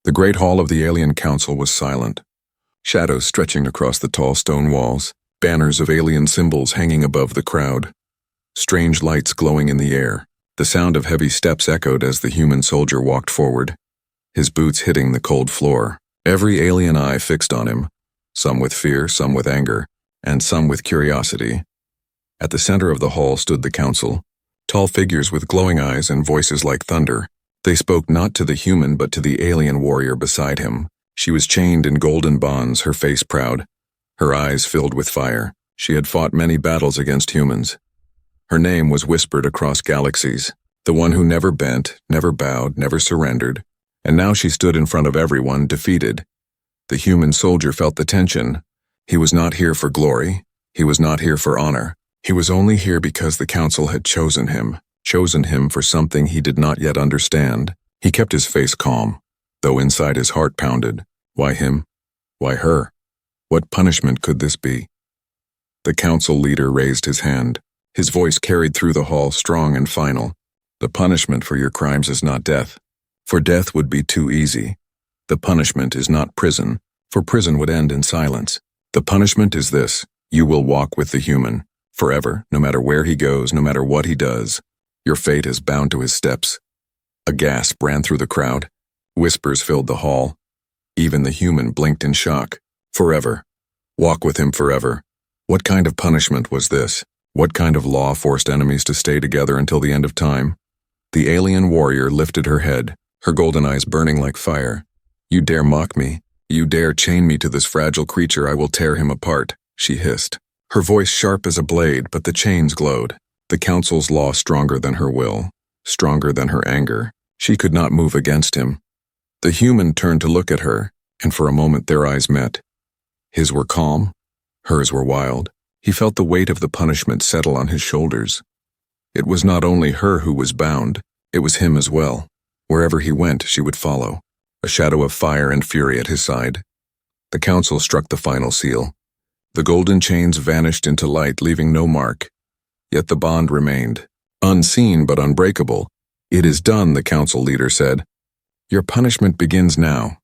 The great hall of the alien council was silent. Shadows stretching across the tall stone walls, banners of alien symbols hanging above the crowd. Strange lights glowing in the air. The sound of heavy steps echoed as the human soldier walked forward, his boots hitting the cold floor. Every alien eye fixed on him, some with fear, some with anger, and some with curiosity. At the center of the hall stood the council, tall figures with glowing eyes and voices like thunder. They spoke not to the human but to the alien warrior beside him. She was chained in golden bonds, her face proud, her eyes filled with fire. She had fought many battles against humans. Her name was whispered across galaxies, the one who never bent, never bowed, never surrendered, and now she stood in front of everyone, defeated. The human soldier felt the tension. He was not here for glory. He was not here for honor. He was only here because the council had chosen him for something he did not yet understand. He kept his face calm, though inside his heart pounded. Why him? Why her? What punishment could this be? The council leader raised his hand. His voice carried through the hall, strong and final. The punishment for your crimes is not death, for death would be too easy. The punishment is not prison, for prison would end in silence. The punishment is this: you will walk with the human, forever, no matter where he goes, no matter what he does. Your fate is bound to his steps. A gasp ran through the crowd. Whispers filled the hall. Even the human blinked in shock. Forever. Walk with him forever. What kind of punishment was this? What kind of law forced enemies to stay together until the end of time? The alien warrior lifted her head, her golden eyes burning like fire. You dare mock me? You dare chain me to this fragile creature? I will tear him apart, she hissed. Her voice sharp as a blade, but the chains glowed. The council's law stronger than her will, stronger than her anger. She could not move against him. The human turned to look at her, and for a moment their eyes met. His were calm, hers were wild. He felt the weight of the punishment settle on his shoulders. It was not only her who was bound, it was him as well. Wherever he went, she would follow, a shadow of fire and fury at his side. The council struck the final seal. The golden chains vanished into light, leaving no mark. Yet the bond remained, unseen but unbreakable. It is done, the council leader said. Your punishment begins now.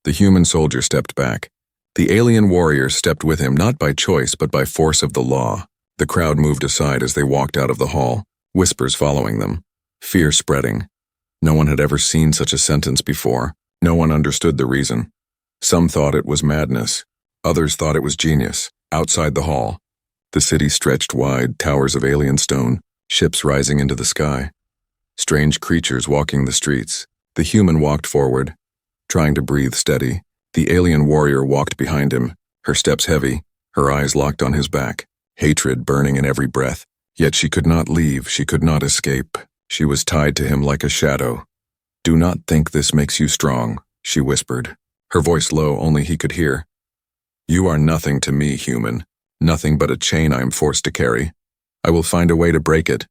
The human soldier stepped back. The alien warrior stepped with him, not by choice but by force of the law. The crowd moved aside as they walked out of the hall, whispers following them, fear spreading. No one had ever seen such a sentence before. No one understood the reason. Some thought it was madness. Others thought it was genius. Outside the hall, the city stretched wide, towers of alien stone, ships rising into the sky. Strange creatures walking the streets. The human walked forward, trying to breathe steady. The alien warrior walked behind him, her steps heavy, her eyes locked on his back, hatred burning in every breath. Yet she could not leave, she could not escape. She was tied to him like a shadow. Do not think this makes you strong, she whispered, her voice low, only he could hear. You are nothing to me, human, nothing but a chain I am forced to carry. I will find a way to break it.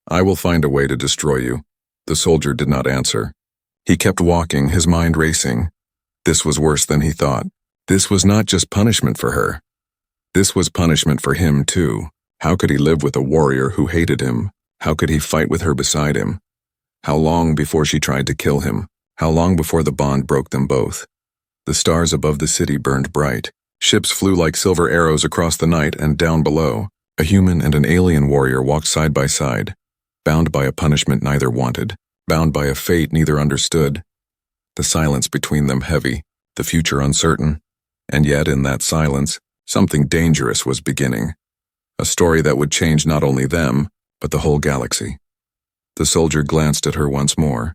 I will find a way to destroy you. The soldier did not answer. He kept walking, his mind racing. This was worse than he thought. This was not just punishment for her. This was punishment for him, too. How could he live with a warrior who hated him? How could he fight with her beside him? How long before she tried to kill him? How long before the bond broke them both? The stars above the city burned bright. Ships flew like silver arrows across the night, and down below, a human and an alien warrior walked side by side, bound by a punishment neither wanted, bound by a fate neither understood. The silence between them heavy, the future uncertain, and yet in that silence, something dangerous was beginning. A story that would change not only them, but the whole galaxy. The soldier glanced at her once more,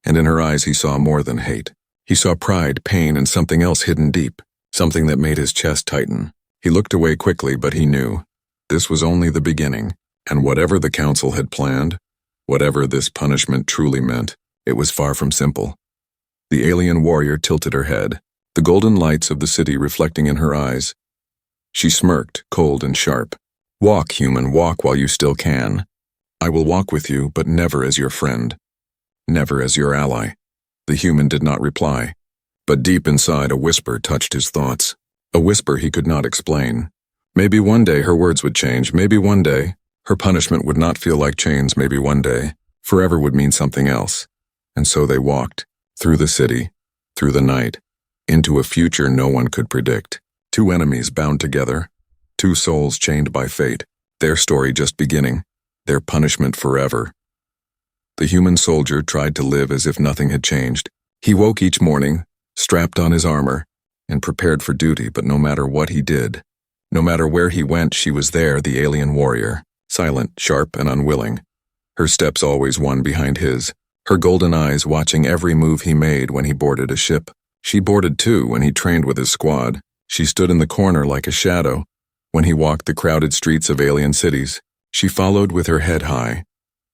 and in her eyes he saw more than hate. He saw pride, pain, and something else hidden deep, something that made his chest tighten. He looked away quickly, but he knew this was only the beginning, and whatever the council had planned, whatever this punishment truly meant, it was far from simple. The alien warrior tilted her head, the golden lights of the city reflecting in her eyes. She smirked, cold and sharp. Walk, human, walk while you still can. I will walk with you, but never as your friend. Never as your ally. The human did not reply, but deep inside a whisper touched his thoughts. A whisper he could not explain. Maybe one day her words would change, maybe one day her punishment would not feel like chains, maybe one day forever would mean something else. And so they walked, through the city, through the night, into a future no one could predict. Two enemies bound together, two souls chained by fate, their story just beginning, their punishment forever. The human soldier tried to live as if nothing had changed. He woke each morning, strapped on his armor, and prepared for duty, but no matter what he did, no matter where he went, she was there, the alien warrior, silent, sharp, and unwilling. Her steps always one behind his, her golden eyes watching every move he made when he boarded a ship. She boarded too when he trained with his squad. She stood in the corner like a shadow when he walked the crowded streets of alien cities. She followed with her head high,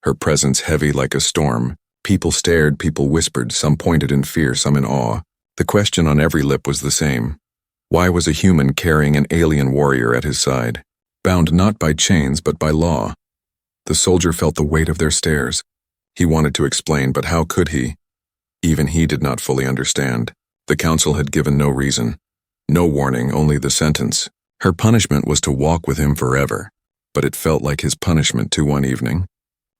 her presence heavy like a storm. People stared, people whispered, some pointed in fear, some in awe. The question on every lip was the same. Why was a human carrying an alien warrior at his side, bound not by chains but by law? The soldier felt the weight of their stares. He wanted to explain, but how could he? Even he did not fully understand. The council had given no reason, no warning, only the sentence. Her punishment was to walk with him forever, but it felt like his punishment too one evening.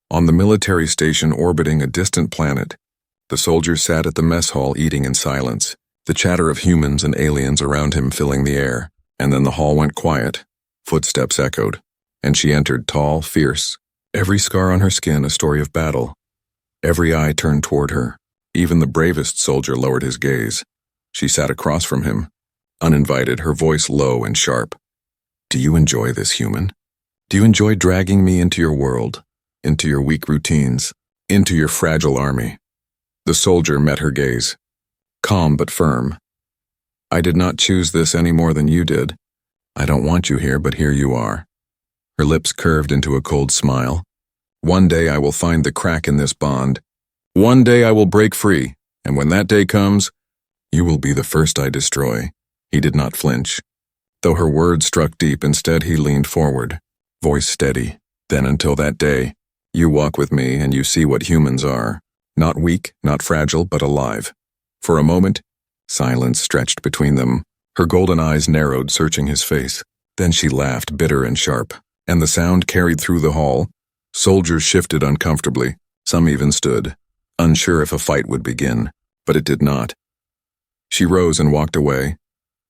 On the military station orbiting a distant planet, the soldier sat at the mess hall eating in silence, the chatter of humans and aliens around him filling the air, and then the hall went quiet. Footsteps echoed, and she entered, tall, fierce, every scar on her skin a story of battle. Every eye turned toward her. Even the bravest soldier lowered his gaze. She sat across from him, uninvited, her voice low and sharp. Do you enjoy this, human? Do you enjoy dragging me into your world, into your weak routines, into your fragile army? The soldier met her gaze, calm but firm. I did not choose this any more than you did. I don't want you here, but here you are. Her lips curved into a cold smile. One day I will find the crack in this bond. One day I will break free, and when that day comes, you will be the first I destroy. He did not flinch. Though her words struck deep, instead he leaned forward, voice steady. Then until that day, you walk with me and you see what humans are. Not weak, not fragile, but alive. For a moment, silence stretched between them. Her golden eyes narrowed, searching his face. Then she laughed, bitter and sharp, and the sound carried through the hall. Soldiers shifted uncomfortably. Some even stood, unsure if a fight would begin, but it did not. She rose and walked away,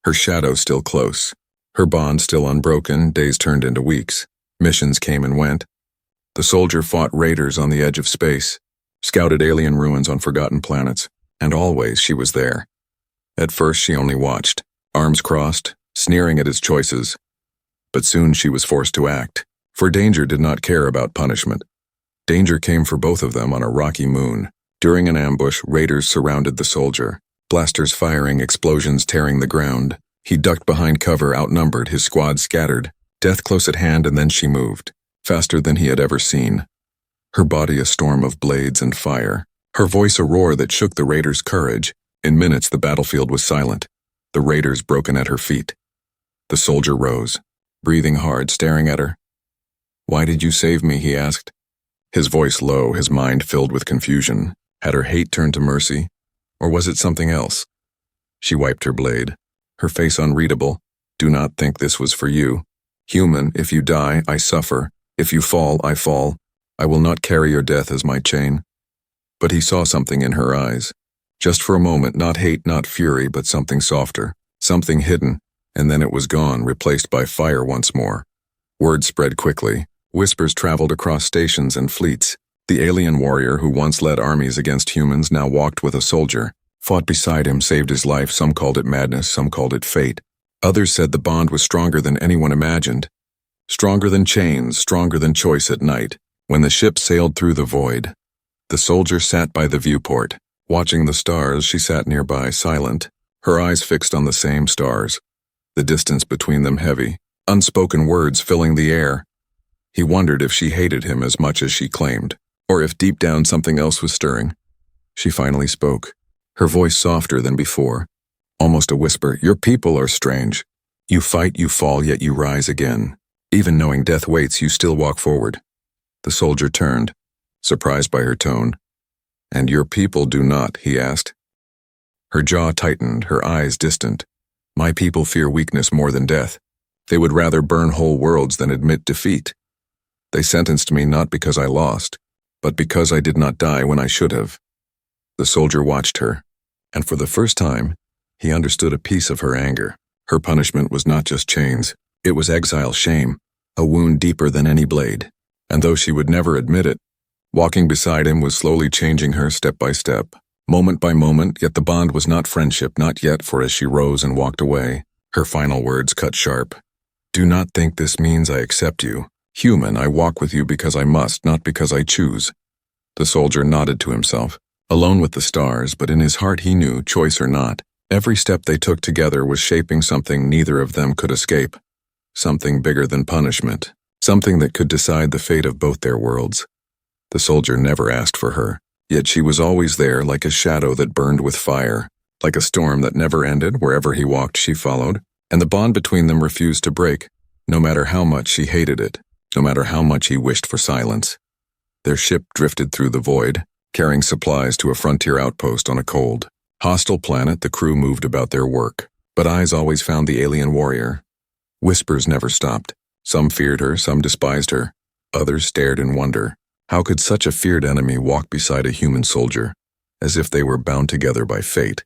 her shadow still close, her bond still unbroken. Days turned into weeks. Missions came and went. The soldier fought raiders on the edge of space, scouted alien ruins on forgotten planets, and always she was there. At first she only watched, arms crossed, sneering at his choices. But soon she was forced to act, for danger did not care about punishment. Danger came for both of them on a rocky moon. During an ambush, raiders surrounded the soldier, blasters firing, explosions tearing the ground. He ducked behind cover, outnumbered, his squad scattered, death close at hand, and then she moved, faster than he had ever seen. Her body a storm of blades and fire, her voice a roar that shook the raiders' courage. In minutes the battlefield was silent, the raiders broken at her feet. The soldier rose, breathing hard, staring at her. Why did you save me? He asked. His voice low, his mind filled with confusion. Had her hate turned to mercy? Or was it something else? She wiped her blade, her face unreadable. Do not think this was for you. Human, if you die, I suffer. If you fall, I fall. I will not carry your death as my chain. But he saw something in her eyes. Just for a moment, not hate, not fury, but something softer, something hidden, and then it was gone, replaced by fire once more. Word spread quickly. Whispers traveled across stations and fleets. The alien warrior who once led armies against humans now walked with a soldier, fought beside him, saved his life. Some called it madness, some called it fate. Others said the bond was stronger than anyone imagined. Stronger than chains, stronger than choice at night. When the ship sailed through the void, the soldier sat by the viewport. Watching the stars, she sat nearby, silent, her eyes fixed on the same stars, the distance between them heavy, unspoken words filling the air. He wondered if she hated him as much as she claimed, or if deep down something else was stirring. She finally spoke, her voice softer than before, almost a whisper. Your people are strange. You fight, you fall, yet you rise again. Even knowing death waits, you still walk forward. The soldier turned, surprised by her tone. And your people do not, he asked. Her jaw tightened, her eyes distant. My people fear weakness more than death. They would rather burn whole worlds than admit defeat. They sentenced me not because I lost, but because I did not die when I should have. The soldier watched her, And for the first time, he understood a piece of her anger. Her punishment was not just chains. It was exile shame, a wound deeper than any blade. And though she would never admit it, walking beside him was slowly changing her step by step, moment by moment, yet the bond was not friendship, not yet, for as she rose and walked away, her final words cut sharp. Do not think this means I accept you. Human, I walk with you because I must, not because I choose. The soldier nodded to himself, alone with the stars, but in his heart he knew, choice or not, every step they took together was shaping something neither of them could escape. Something bigger than punishment. Something that could decide the fate of both their worlds. The soldier never asked for her, yet she was always there like a shadow that burned with fire, like a storm that never ended. Wherever he walked she followed, and the bond between them refused to break, no matter how much she hated it, no matter how much he wished for silence. Their ship drifted through the void, carrying supplies to a frontier outpost on a cold, hostile planet. The crew moved about their work, but eyes always found the alien warrior. Whispers never stopped. Some feared her, some despised her. Others stared in wonder. How could such a feared enemy walk beside a human soldier, as if they were bound together by fate?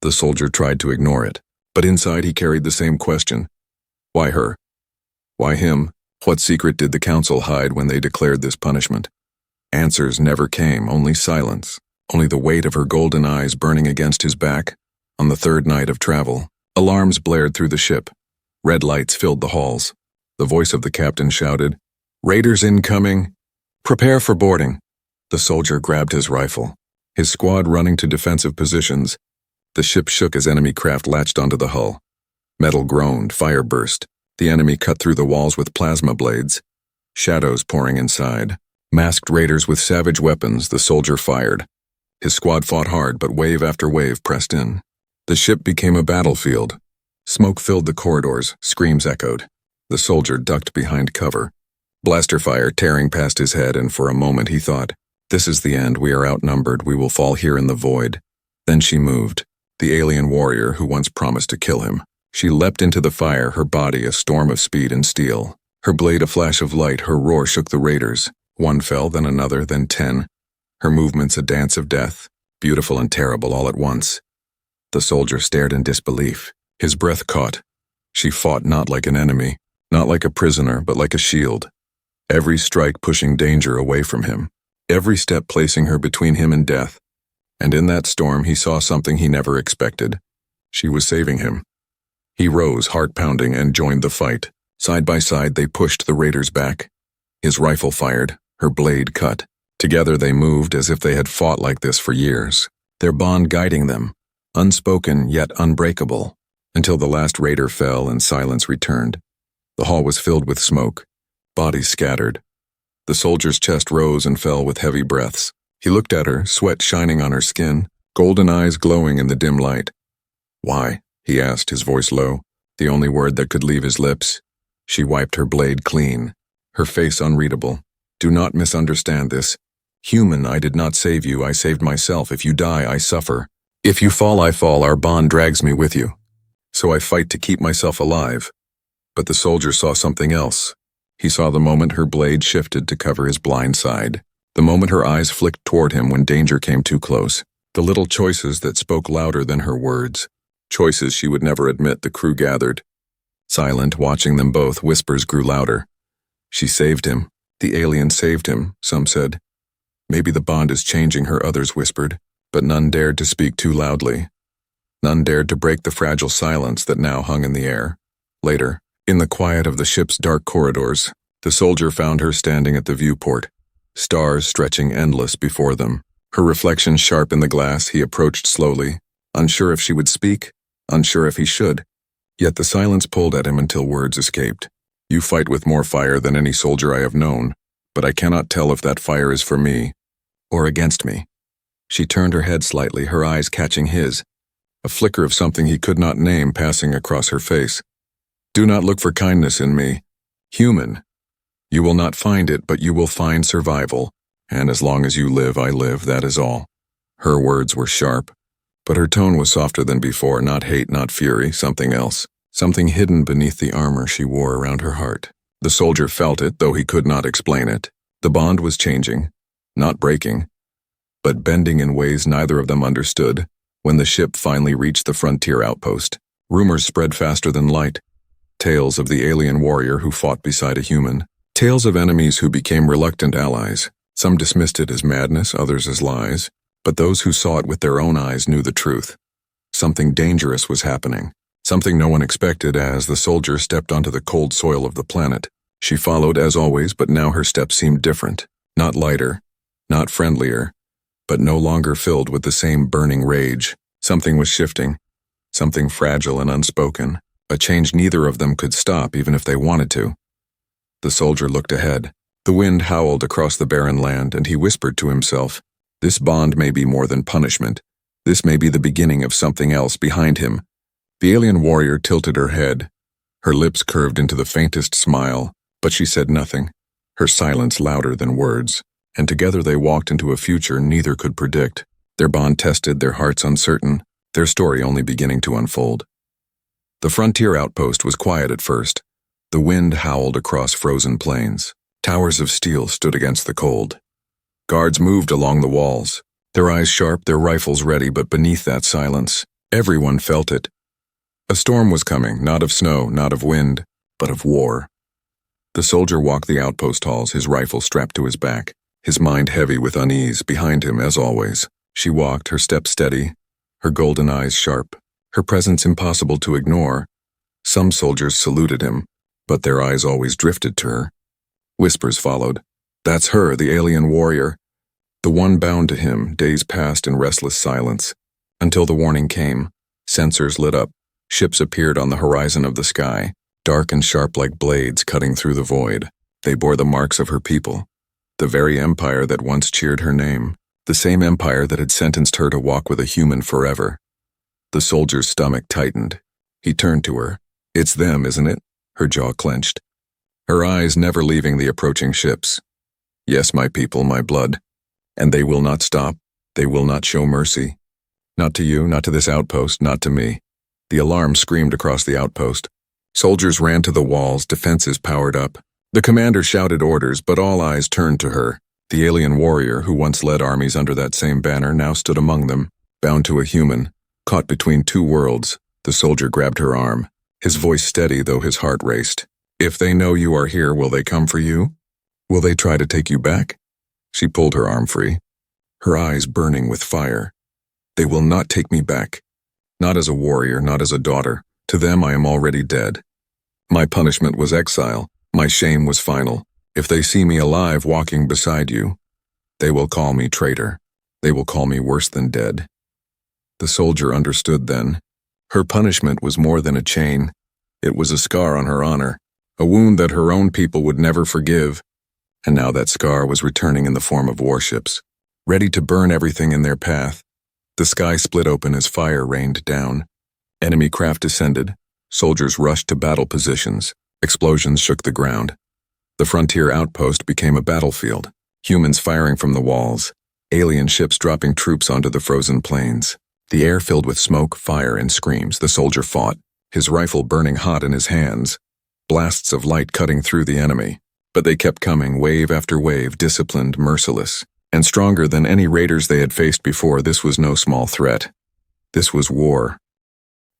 The soldier tried to ignore it, but inside he carried the same question. Why her? Why him? What secret did the council hide when they declared this punishment? Answers never came, only silence, only the weight of her golden eyes burning against his back. On the third night of travel, alarms blared through the ship. Red lights filled the halls. The voice of the captain shouted, "Raiders incoming! Prepare for boarding." The soldier grabbed his rifle, his squad running to defensive positions. The ship shook as enemy craft latched onto the hull. Metal groaned, fire burst. The enemy cut through the walls with plasma blades. Shadows pouring inside. Masked raiders with savage weapons. The soldier fired. His squad fought hard, but wave after wave pressed in. The ship became a battlefield. Smoke filled the corridors, screams echoed. The soldier ducked behind cover. Blaster fire tearing past his head, and for a moment he thought, this is the end, we are outnumbered, we will fall here in the void. Then she moved, the alien warrior who once promised to kill him. She leapt into the fire, her body a storm of speed and steel. Her blade a flash of light, her roar shook the raiders. One fell, then another, then 10. Her movements a dance of death, beautiful and terrible all at once. The soldier stared in disbelief. His breath caught. She fought not like an enemy, not like a prisoner, but like a shield. Every strike pushing danger away from him. Every step placing her between him and death. And in that storm he saw something he never expected. She was saving him. He rose, heart pounding, and joined the fight. Side by side they pushed the raiders back. His rifle fired, her blade cut. Together they moved as if they had fought like this for years. Their bond guiding them, unspoken yet unbreakable. Until the last raider fell and silence returned. The hall was filled with smoke, bodies scattered. The soldier's chest rose and fell with heavy breaths. He looked at her, sweat shining on her skin, golden eyes glowing in the dim light. Why? He asked, his voice low, the only word that could leave his lips. She wiped her blade clean, her face unreadable. Do not misunderstand this. Human, I did not save you, I saved myself. If you die, I suffer. If you fall, I fall. Our bond drags me with you. So I fight to keep myself alive. But the soldier saw something else. He saw the moment her blade shifted to cover his blind side. The moment her eyes flicked toward him when danger came too close. The little choices that spoke louder than her words. Choices she would never admit. The crew gathered. Silent, watching them both, whispers grew louder. She saved him. The alien saved him, some said. Maybe the bond is changing her, others whispered. But none dared to speak too loudly. None dared to break the fragile silence that now hung in the air. Later, in the quiet of the ship's dark corridors, the soldier found her standing at the viewport, stars stretching endless before them. Her reflection sharp in the glass, he approached slowly, unsure if she would speak, unsure if he should. Yet the silence pulled at him until words escaped. You fight with more fire than any soldier I have known, but I cannot tell if that fire is for me or against me. She turned her head slightly, her eyes catching his, a flicker of something he could not name passing across her face. Do not look for kindness in me. Human. You will not find it, but you will find survival, and as long as you live, I live, that is all. Her words were sharp, but her tone was softer than before, not hate, not fury, something else, something hidden beneath the armor she wore around her heart. The soldier felt it, though he could not explain it. The bond was changing, not breaking, but bending in ways neither of them understood. When the ship finally reached the frontier outpost, rumors spread faster than light. Tales of the alien warrior who fought beside a human. Tales of enemies who became reluctant allies. Some dismissed it as madness, others as lies. But those who saw it with their own eyes knew the truth. Something dangerous was happening. Something no one expected as the soldier stepped onto the cold soil of the planet. She followed as always, but now her steps seemed different. Not lighter, not friendlier, but no longer filled with the same burning rage. Something was shifting. Something fragile and unspoken. A change neither of them could stop even if they wanted to. The soldier looked ahead. The wind howled across the barren land, and he whispered to himself, "This bond may be more than punishment. This may be the beginning of something else behind him." The alien warrior tilted her head. Her lips curved into the faintest smile, but she said nothing, her silence louder than words. And together they walked into a future neither could predict, their bond tested, their hearts uncertain, their story only beginning to unfold. The frontier outpost was quiet at first. The wind howled across frozen plains. Towers of steel stood against the cold. Guards moved along the walls, their eyes sharp, their rifles ready, but beneath that silence, everyone felt it. A storm was coming, not of snow, not of wind, but of war. The soldier walked the outpost halls, his rifle strapped to his back, his mind heavy with unease. Behind him, as always, she walked, her step steady, her golden eyes sharp, her presence impossible to ignore. Some soldiers saluted him, but their eyes always drifted to her. Whispers followed. That's her, the alien warrior. The one bound to him. Days passed in restless silence, until the warning came. Sensors lit up. Ships appeared on the horizon of the sky, dark and sharp like blades cutting through the void. They bore the marks of her people, the very empire that once cheered her name, the same empire that had sentenced her to walk with a human forever. The soldier's stomach tightened. He turned to her. "It's them, isn't it?" Her jaw clenched, her eyes never leaving the approaching ships. "Yes, my people, my blood. And they will not stop. They will not show mercy. Not to you, not to this outpost, not to me." The alarm screamed across the outpost. Soldiers ran to the walls, defenses powered up. The commander shouted orders, but all eyes turned to her. The alien warrior, who once led armies under that same banner, now stood among them, bound to a human, caught between two worlds. The soldier grabbed her arm, his voice steady though his heart raced. "If they know you are here, will they come for you? Will they try to take you back?" She pulled her arm free, her eyes burning with fire. "They will not take me back. Not as a warrior, not as a daughter. To them I am already dead. My punishment was exile. My shame was final. If they see me alive walking beside you, they will call me traitor. They will call me worse than dead." The soldier understood then. Her punishment was more than a chain. It was a scar on her honor, a wound that her own people would never forgive. And now that scar was returning in the form of warships, ready to burn everything in their path. The sky split open as fire rained down. Enemy craft descended. Soldiers rushed to battle positions. Explosions shook the ground. The frontier outpost became a battlefield. Humans firing from the walls. Alien ships dropping troops onto the frozen plains. The air filled with smoke, fire, and screams. The soldier fought, his rifle burning hot in his hands. Blasts of light cutting through the enemy. But they kept coming, wave after wave, disciplined, merciless. And stronger than any raiders they had faced before. This was no small threat. This was war.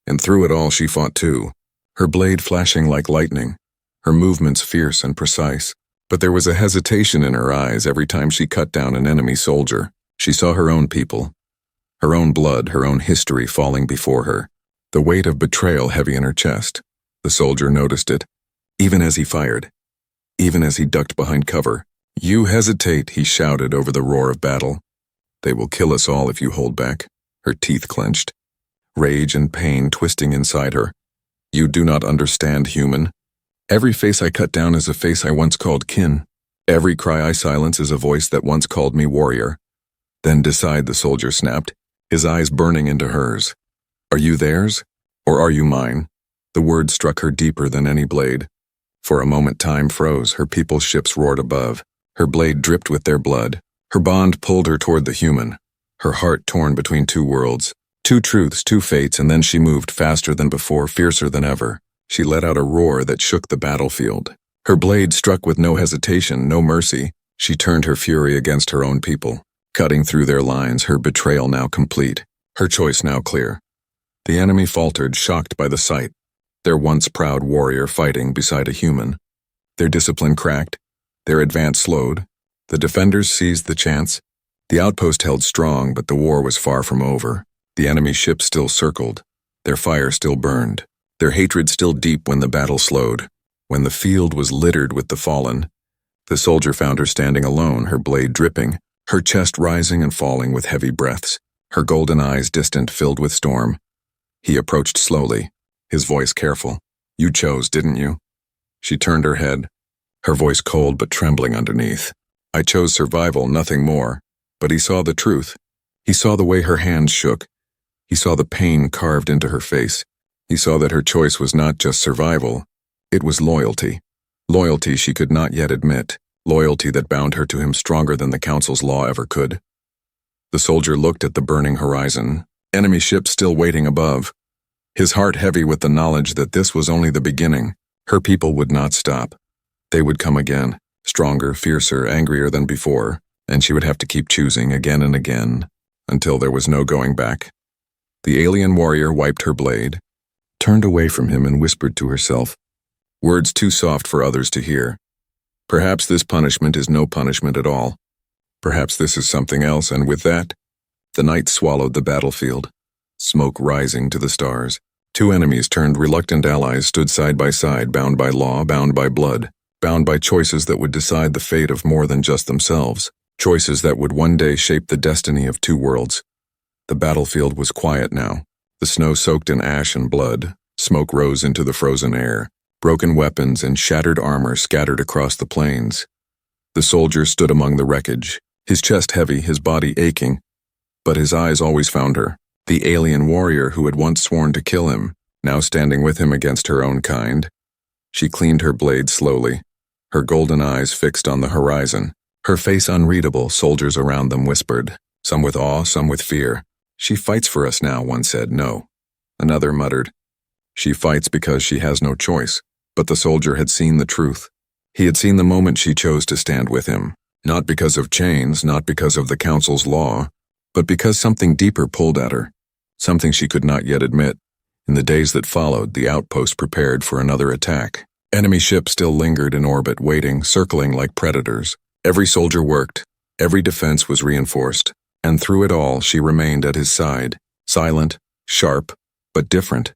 And through it all she fought too, her blade flashing like lightning, her movements fierce and precise. But there was a hesitation in her eyes every time she cut down an enemy soldier. She saw her own people, her own blood, her own history falling before her, the weight of betrayal heavy in her chest. The soldier noticed it, even as he fired, even as he ducked behind cover. "You hesitate," he shouted over the roar of battle. "They will kill us all if you hold back." Her teeth clenched, rage and pain twisting inside her. "You do not understand, human. Every face I cut down is a face I once called kin. Every cry I silence is a voice that once called me warrior." "Then decide," the soldier snapped, his eyes burning into hers. "Are you theirs, or are you mine?" The word struck her deeper than any blade. For a moment time froze, her people's ships roared above. Her blade dripped with their blood. Her bond pulled her toward the human, her heart torn between two worlds, two truths, two fates, and then she moved faster than before, fiercer than ever. She let out a roar that shook the battlefield. Her blade struck with no hesitation, no mercy. She turned her fury against her own people, cutting through their lines, her betrayal now complete. Her choice now clear. The enemy faltered, shocked by the sight. Their once proud warrior fighting beside a human. Their discipline cracked. Their advance slowed. The defenders seized the chance. The outpost held strong, but the war was far from over. The enemy ship still circled. Their fire still burned. Their hatred still deep when the battle slowed. When the field was littered with the fallen, the soldier found her standing alone, her blade dripping, her chest rising and falling with heavy breaths, her golden eyes distant, filled with storm. He approached slowly, his voice careful. "You chose, didn't you?" She turned her head, her voice cold but trembling underneath. "I chose survival, nothing more." But he saw the truth. He saw the way her hands shook. He saw the pain carved into her face. He saw that her choice was not just survival, it was loyalty. Loyalty she could not yet admit. Loyalty that bound her to him stronger than the Council's law ever could. The soldier looked at the burning horizon, enemy ships still waiting above, his heart heavy with the knowledge that this was only the beginning. Her people would not stop. They would come again, stronger, fiercer, angrier than before, and she would have to keep choosing again and again, until there was no going back. The alien warrior wiped her blade, turned away from him and whispered to herself, words too soft for others to hear. "Perhaps this punishment is no punishment at all. Perhaps this is something else," and with that, the night swallowed the battlefield, smoke rising to the stars. Two enemies turned reluctant allies stood side by side, bound by law, bound by blood, bound by choices that would decide the fate of more than just themselves, choices that would one day shape the destiny of two worlds. The battlefield was quiet now. The snow soaked in ash and blood, smoke rose into the frozen air. Broken weapons and shattered armor scattered across the plains. The soldier stood among the wreckage, his chest heavy, his body aching, but his eyes always found her, the alien warrior who had once sworn to kill him, now standing with him against her own kind. She cleaned her blade slowly, her golden eyes fixed on the horizon, her face unreadable. Soldiers around them whispered, some with awe, some with fear. "She fights for us now," one said. "No." Another muttered, "She fights because she has no choice." But the soldier had seen the truth. He had seen the moment she chose to stand with him, not because of chains, not because of the Council's law, but because something deeper pulled at her, something she could not yet admit. In the days that followed, the outpost prepared for another attack. Enemy ships still lingered in orbit, waiting, circling like predators. Every soldier worked, every defense was reinforced, and through it all she remained at his side, silent, sharp, but different.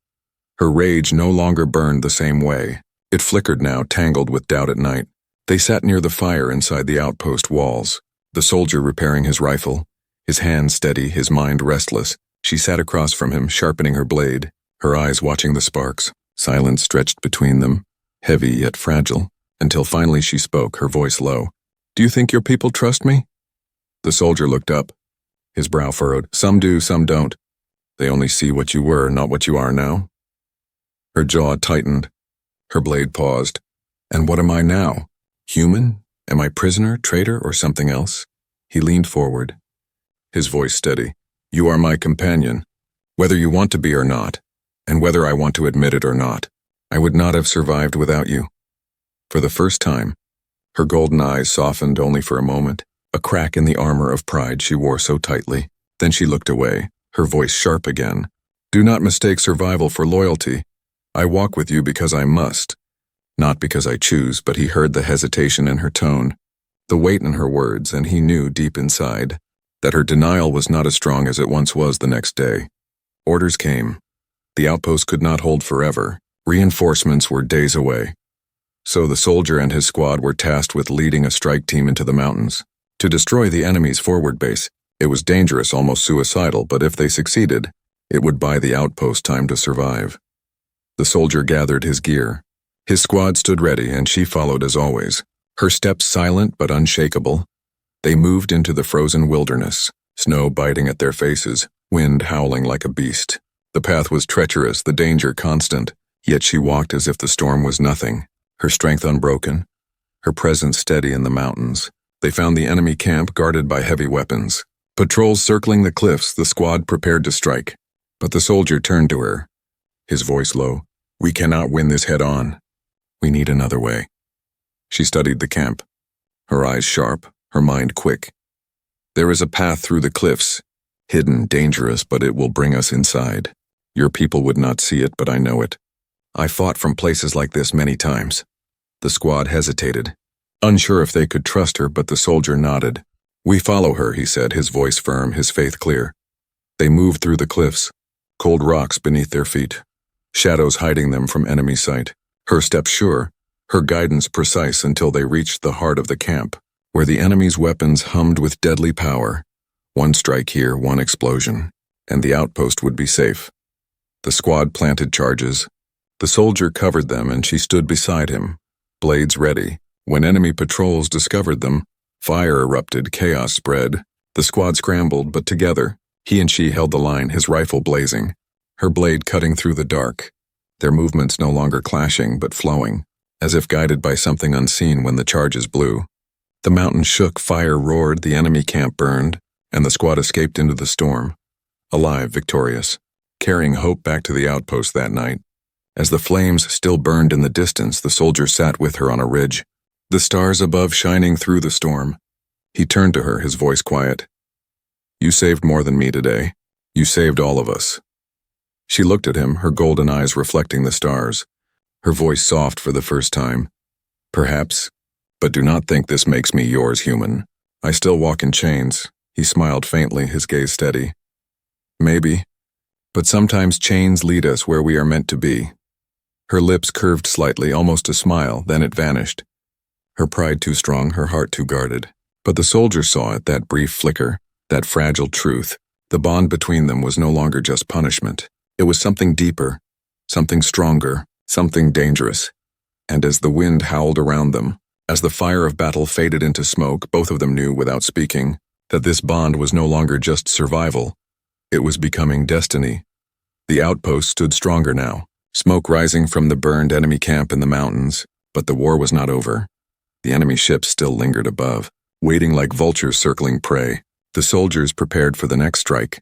Her rage no longer burned the same way. It flickered now, tangled with doubt at night. They sat near the fire inside the outpost walls, the soldier repairing his rifle, his hand steady, his mind restless. She sat across from him, sharpening her blade, her eyes watching the sparks. Silence stretched between them, heavy yet fragile, until finally she spoke, her voice low. "Do you think your people trust me?" The soldier looked up, his brow furrowed. "Some do, some don't. They only see what you were, not what you are now." Her jaw tightened. Her blade paused. "And what am I now? Human? Am I prisoner, traitor, or something else?" He leaned forward, his voice steady. "You are my companion, whether you want to be or not, and whether I want to admit it or not. I would not have survived without you." For the first time, her golden eyes softened only for a moment, a crack in the armor of pride she wore so tightly. Then she looked away, her voice sharp again. "Do not mistake survival for loyalty. I walk with you because I must, not because I choose." But he heard the hesitation in her tone, the weight in her words, and he knew deep inside that her denial was not as strong as it once was. The next day, orders came. The outpost could not hold forever. Reinforcements were days away. So the soldier and his squad were tasked with leading a strike team into the mountains to destroy the enemy's forward base. It was dangerous, almost suicidal, but if they succeeded, it would buy the outpost time to survive. The soldier gathered his gear. His squad stood ready, and she followed as always, her steps silent but unshakable. They moved into the frozen wilderness, snow biting at their faces, wind howling like a beast. The path was treacherous, the danger constant, yet she walked as if the storm was nothing, her strength unbroken, her presence steady in the mountains. They found the enemy camp guarded by heavy weapons. Patrols circling the cliffs, the squad prepared to strike. But the soldier turned to her, his voice low. "We cannot win this head on. We need another way." She studied the camp, her eyes sharp, her mind quick. "There is a path through the cliffs. Hidden, dangerous, but it will bring us inside. Your people would not see it, but I know it. I fought from places like this many times. The squad hesitated, unsure if they could trust her, but the soldier nodded. We follow her, he said, his voice firm, his faith clear. They moved through the cliffs, cold rocks beneath their feet, shadows hiding them from enemy sight. Her steps sure, her guidance precise until they reached the heart of the camp, where the enemy's weapons hummed with deadly power. One strike here, one explosion, and the outpost would be safe. The squad planted charges. The soldier covered them, and she stood beside him, blades ready. When enemy patrols discovered them, fire erupted, chaos spread. The squad scrambled, but together, he and she held the line, his rifle blazing, her blade cutting through the dark, their movements no longer clashing but flowing, as if guided by something unseen when the charges blew. The mountain shook, fire roared, the enemy camp burned, and the squad escaped into the storm, alive, victorious, carrying hope back to the outpost that night. As the flames still burned in the distance, the soldier sat with her on a ridge, the stars above shining through the storm. He turned to her, his voice quiet. You saved more than me today. You saved all of us. She looked at him, her golden eyes reflecting the stars, her voice soft for the first time. Perhaps, but do not think this makes me yours, human. I still walk in chains. He smiled faintly, his gaze steady. Maybe, but sometimes chains lead us where we are meant to be. Her lips curved slightly, almost a smile, then it vanished. Her pride too strong, her heart too guarded. But the soldier saw it, that brief flicker, that fragile truth. The bond between them was no longer just punishment. It was something deeper, something stronger, something dangerous. And as the wind howled around them, as the fire of battle faded into smoke, both of them knew, without speaking, that this bond was no longer just survival. It was becoming destiny. The outpost stood stronger now, smoke rising from the burned enemy camp in the mountains, but the war was not over. The enemy ships still lingered above, waiting like vultures circling prey. The soldiers prepared for the next strike.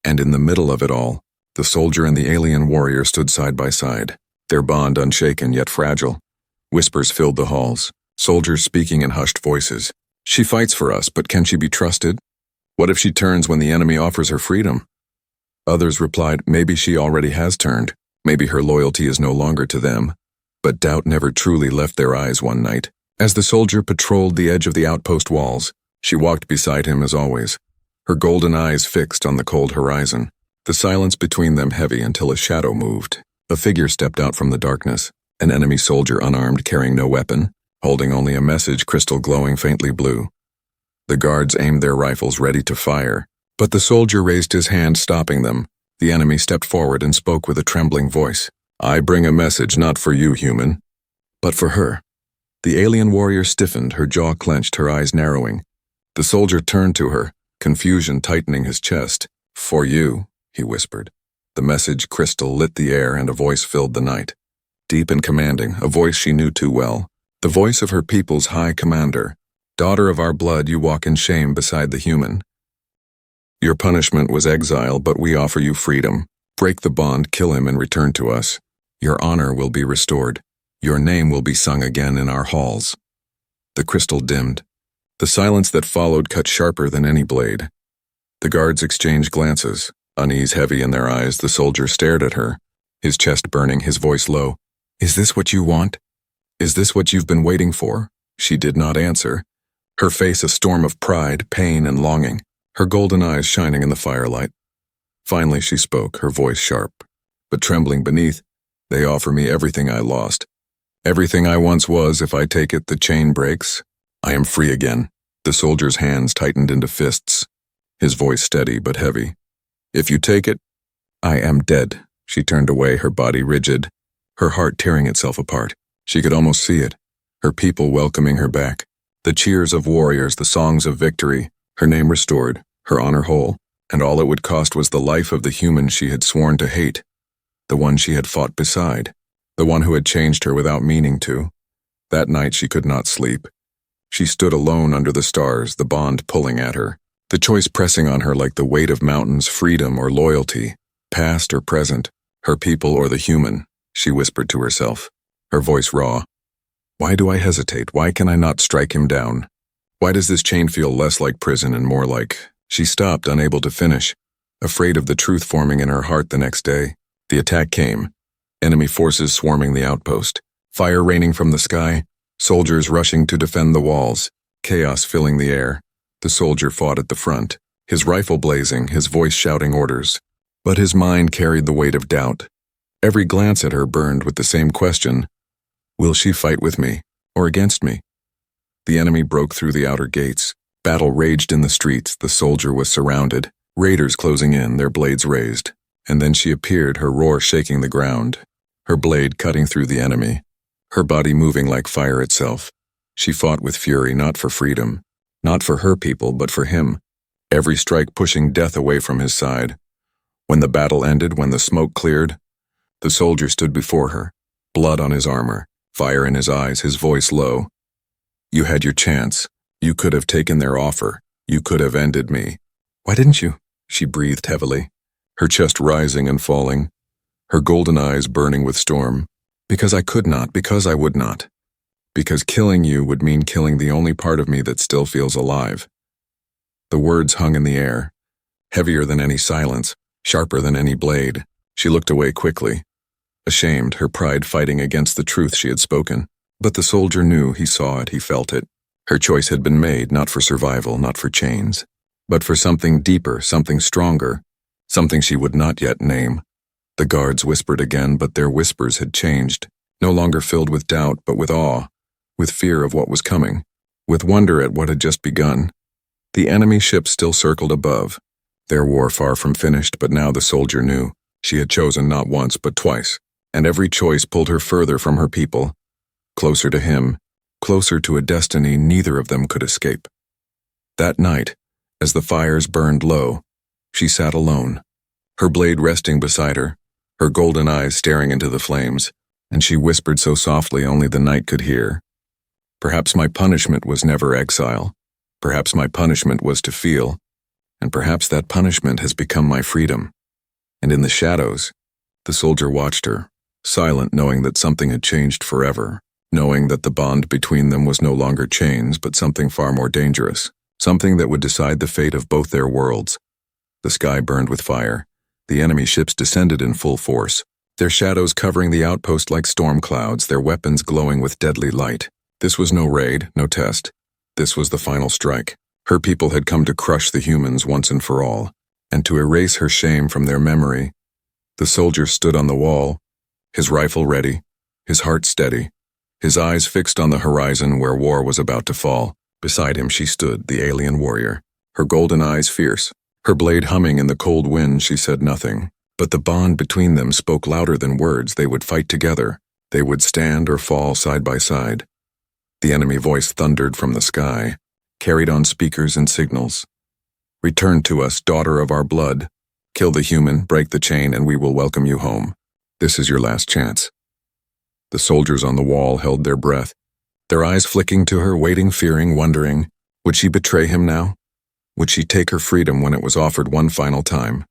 And in the middle of it all, the soldier and the alien warrior stood side by side, their bond unshaken yet fragile. Whispers filled the halls, soldiers speaking in hushed voices. She fights for us, but can she be trusted? What if she turns when the enemy offers her freedom? Others replied, maybe she already has turned. Maybe her loyalty is no longer to them. But doubt never truly left their eyes one night. As the soldier patrolled the edge of the outpost walls, she walked beside him as always, her golden eyes fixed on the cold horizon, the silence between them heavy until a shadow moved. A figure stepped out from the darkness, an enemy soldier unarmed, carrying no weapon, holding only a message crystal glowing faintly blue. The guards aimed their rifles ready to fire, but the soldier raised his hand, stopping them. The enemy stepped forward and spoke with a trembling voice. I bring a message not for you, human, but for her. The alien warrior stiffened, her jaw clenched, her eyes narrowing. The soldier turned to her, confusion tightening his chest. For you, he whispered. The message crystal lit the air and a voice filled the night. Deep and commanding, a voice she knew too well. The voice of her people's high commander. Daughter of our blood, you walk in shame beside the human. Your punishment was exile, but we offer you freedom. Break the bond, kill him, and return to us. Your honor will be restored. Your name will be sung again in our halls. The crystal dimmed. The silence that followed cut sharper than any blade. The guards exchanged glances, unease heavy in their eyes. The soldier stared at her, his chest burning, his voice low. Is this what you want? Is this what you've been waiting for? She did not answer, her face a storm of pride, pain, and longing, her golden eyes shining in the firelight. Finally she spoke, her voice sharp, but trembling beneath. They offer me everything I lost. Everything I once was. If I take it, the chain breaks. I am free again. The soldier's hands tightened into fists, his voice steady but heavy. If you take it, I am dead. She turned away, her body rigid, her heart tearing itself apart. She could almost see it, her people welcoming her back. The cheers of warriors, the songs of victory, her name restored, her honor whole, and all it would cost was the life of the human she had sworn to hate, the one she had fought beside, the one who had changed her without meaning to. That night she could not sleep. She stood alone under the stars, the bond pulling at her, the choice pressing on her like the weight of mountains, freedom or loyalty, past or present, her people or the human, she whispered to herself, her voice raw. Why do I hesitate? Why can I not strike him down? Why does this chain feel less like prison and more like She stopped, unable to finish, afraid of the truth forming in her heart the next day. The attack came. Enemy forces swarming the outpost. Fire raining from the sky. Soldiers rushing to defend the walls. Chaos filling the air. The soldier fought at the front, his rifle blazing, his voice shouting orders. But his mind carried the weight of doubt. Every glance at her burned with the same question. Will she fight with me, or against me? The enemy broke through the outer gates. Battle raged in the streets. The soldier was surrounded. Raiders closing in, their blades raised. And then she appeared, her roar shaking the ground. Her blade cutting through the enemy. Her body moving like fire itself. She fought with fury, not for freedom. Not for her people, but for him. Every strike pushing death away from his side. When the battle ended, when the smoke cleared, the soldier stood before her, blood on his armor, fire in his eyes, his voice low. You had your chance. You could have taken their offer. You could have ended me. Why didn't you? She breathed heavily, her chest rising and falling, her golden eyes burning with storm. Because I could not, because I would not. Because killing you would mean killing the only part of me that still feels alive. The words hung in the air, heavier than any silence, sharper than any blade. She looked away quickly, ashamed, her pride fighting against the truth she had spoken. But the soldier knew, he saw it, he felt it. Her choice had been made, not for survival, not for chains, but for something deeper, something stronger, something she would not yet name. The guards whispered again, but their whispers had changed, no longer filled with doubt, but with awe, with fear of what was coming, with wonder at what had just begun. The enemy ships still circled above, their war far from finished, but now the soldier knew. She had chosen not once, but twice, and every choice pulled her further from her people, closer to him, closer to a destiny neither of them could escape. That night, as the fires burned low, she sat alone, her blade resting beside her, her golden eyes staring into the flames, and she whispered so softly only the night could hear. Perhaps my punishment was never exile. Perhaps my punishment was to feel, and perhaps that punishment has become my freedom. And in the shadows, the soldier watched her, silent, knowing that something had changed forever, knowing that the bond between them was no longer chains, but something far more dangerous, something that would decide the fate of both their worlds. The sky burned with fire. The enemy ships descended in full force, their shadows covering the outpost like storm clouds, their weapons glowing with deadly light. This was no raid, no test. This was the final strike. Her people had come to crush the humans once and for all, and to erase her shame from their memory. The soldier stood on the wall, his rifle ready, his heart steady, his eyes fixed on the horizon where war was about to fall. Beside him she stood, the alien warrior, her golden eyes fierce, her blade humming in the cold wind. She said nothing, but the bond between them spoke louder than words. They would fight together. They would stand or fall side by side. The enemy voice thundered from the sky, carried on speakers and signals. Return to us, daughter of our blood. Kill the human, break the chain, and we will welcome you home. This is your last chance. The soldiers on the wall held their breath, their eyes flicking to her, waiting, fearing, wondering. Would she betray him now? Would she take her freedom when it was offered one final time?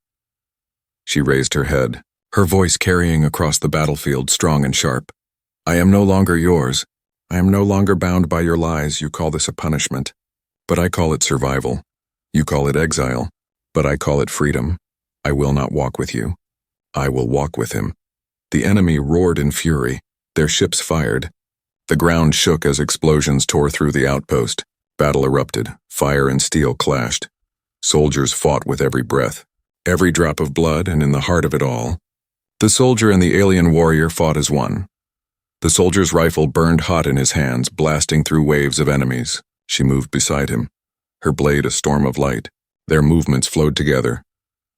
She raised her head, her voice carrying across the battlefield, strong and sharp. I am no longer yours. I am no longer bound by your lies. You call this a punishment, but I call it survival. You call it exile, but I call it freedom. I will not walk with you. I will walk with him. The enemy roared in fury. Their ships fired. The ground shook as explosions tore through the outpost. Battle erupted. Fire and steel clashed. Soldiers fought with every breath, every drop of blood, and in the heart of it all, the soldier and the alien warrior fought as one. The soldier's rifle burned hot in his hands, blasting through waves of enemies. She moved beside him, her blade a storm of light. Their movements flowed together,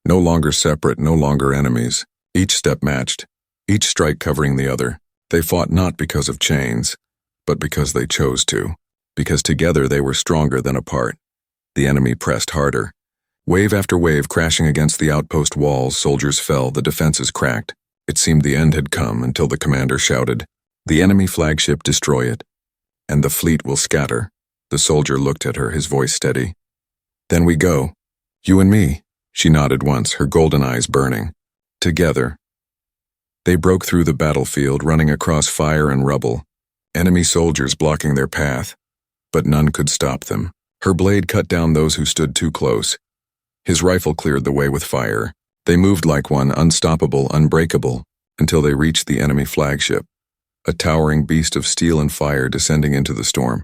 no longer separate, no longer enemies. Each step matched, each strike covering the other. They fought not because of chains, but because they chose to, because together they were stronger than apart. The enemy pressed harder. Wave after wave crashing against the outpost walls, soldiers fell, the defenses cracked. It seemed the end had come until the commander shouted, "The enemy flagship, destroy it, and the fleet will scatter." The soldier looked at her, his voice steady. "Then we go. You and me." She nodded once, her golden eyes burning. Together. They broke through the battlefield, running across fire and rubble, enemy soldiers blocking their path, but none could stop them. Her blade cut down those who stood too close. His rifle cleared the way with fire. They moved like one, unstoppable, unbreakable, until they reached the enemy flagship, a towering beast of steel and fire descending into the storm.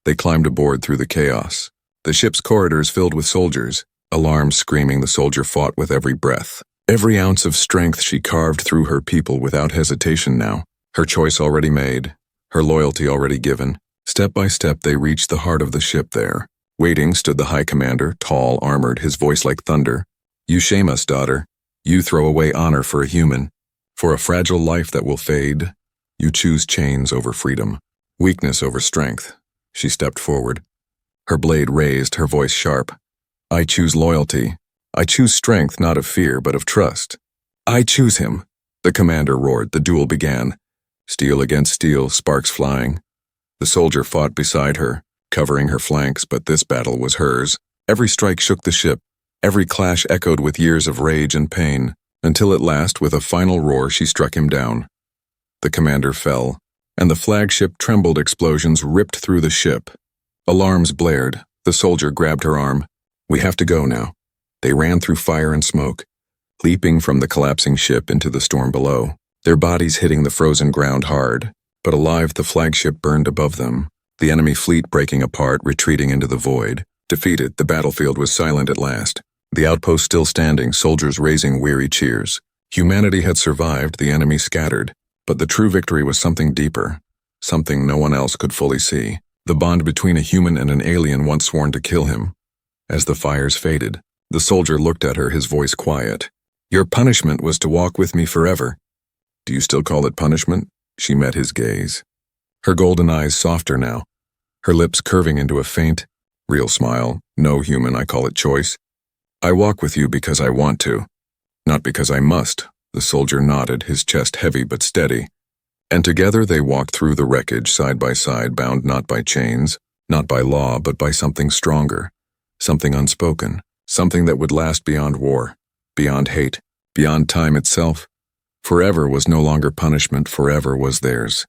They climbed aboard through the chaos. The ship's corridors filled with soldiers, alarms screaming. The soldier fought with every breath. Every ounce of strength she carved through her people without hesitation now, her choice already made, her loyalty already given. Step by step they reached the heart of the ship there. Waiting stood the High Commander, tall, armored, his voice like thunder. You shame us, daughter. You throw away honor for a human. For a fragile life that will fade, you choose chains over freedom, weakness over strength. She stepped forward, her blade raised, her voice sharp. I choose loyalty. I choose strength, not of fear, but of trust. I choose him. The commander roared. The duel began. Steel against steel, sparks flying. The soldier fought beside her, covering her flanks, but this battle was hers. Every strike shook the ship. Every clash echoed with years of rage and pain, until at last, with a final roar, she struck him down. The commander fell, and the flagship trembled. Explosions ripped through the ship. Alarms blared. The soldier grabbed her arm. We have to go now. They ran through fire and smoke, leaping from the collapsing ship into the storm below, their bodies hitting the frozen ground hard. But alive, the flagship burned above them, the enemy fleet breaking apart, retreating into the void. Defeated, the battlefield was silent at last. The outpost still standing, soldiers raising weary cheers. Humanity had survived, the enemy scattered. But the true victory was something deeper, something no one else could fully see. The bond between a human and an alien once sworn to kill him. As the fires faded, the soldier looked at her, his voice quiet. Your punishment was to walk with me forever. Do you still call it punishment? She met his gaze. Her golden eyes softer now, her lips curving into a faint, real smile. No, human, I call it choice. I walk with you because I want to, not because I must. The soldier nodded, his chest heavy but steady. And together they walked through the wreckage, side by side, bound not by chains, not by law, but by something stronger, something unspoken, something that would last beyond war, beyond hate, beyond time itself. Forever was no longer punishment, forever was theirs.